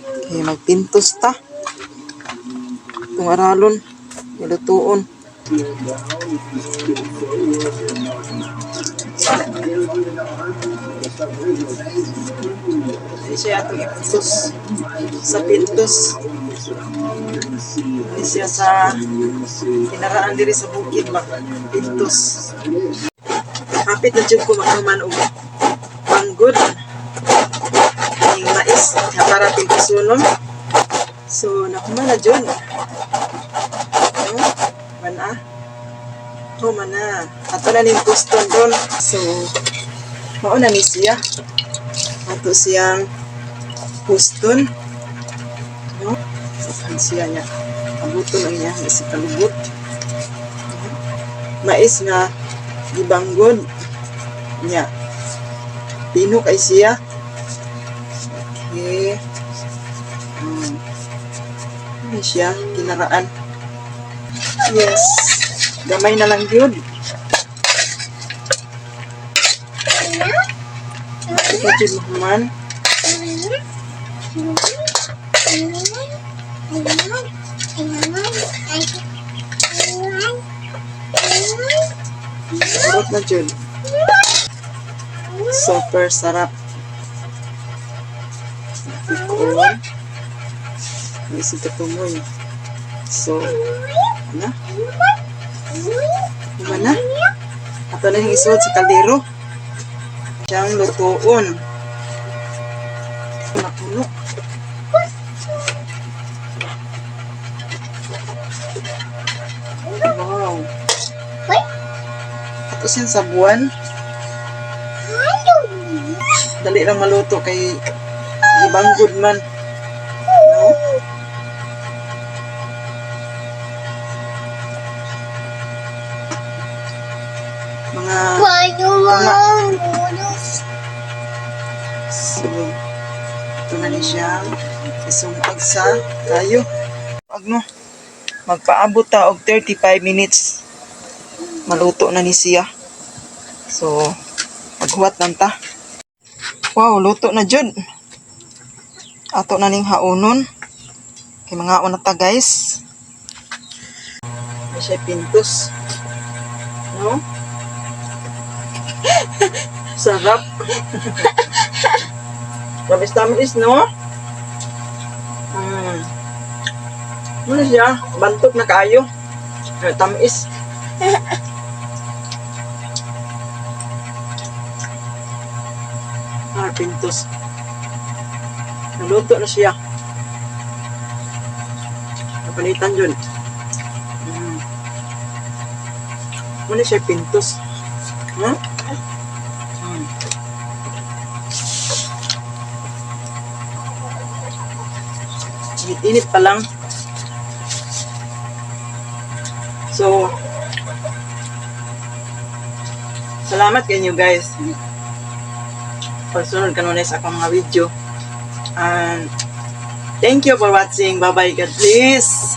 Okay, magpintos ta. Itong aralon. Nilutuon. Hindi siya itong ipintos sa pintos. Hindi siya sa pinaraan diri sa bukid pintos. Kapit na dyan ko magkaman o manggod. Yung mais na para pintusunom. So, nakuman na dyan. Mana? Oh, mana. Ato na ning kuston doon. So, mauna ni siya. Ato siyang kuston. No? Saan siya niya. Abuton ang niya. Isi kalubot. Mais nga gibanggod niya. Pino kay siya. Okay. Ano siya? Kinaraan. Yes. Gamay na lang yun. Ito dyan naman. Sarap na dyan. Super sarap. Tikon. May sigatumoy. So, ano? Mana? Ato na yung isuot sa kaldero. Siyang lutuon. Napuno. Wow. Ato siyang sabuan. Dali lang maluto kay ibanggod man. No? Mga so, ito na ni siya isumpag sa kayo. Agno, magpaabot ta og 35 minutes maluto na ni siya. So, maghuwat lang ta. Wow, luto na jud. Ato na ning haunon. Kay mga una ta guys. May siya pintos. No? Sarap. Tamis-tamis, no? Ano siya? Bantok na kayo. Tamis. Pintos. Naluto na siya. Napalitan yun. Ano siya pintos? Huh? Init pa lang. So, salamat kanyo guys. Pagsunod ka nun sa akong mga video. And thank you for watching. Bye bye. God bless.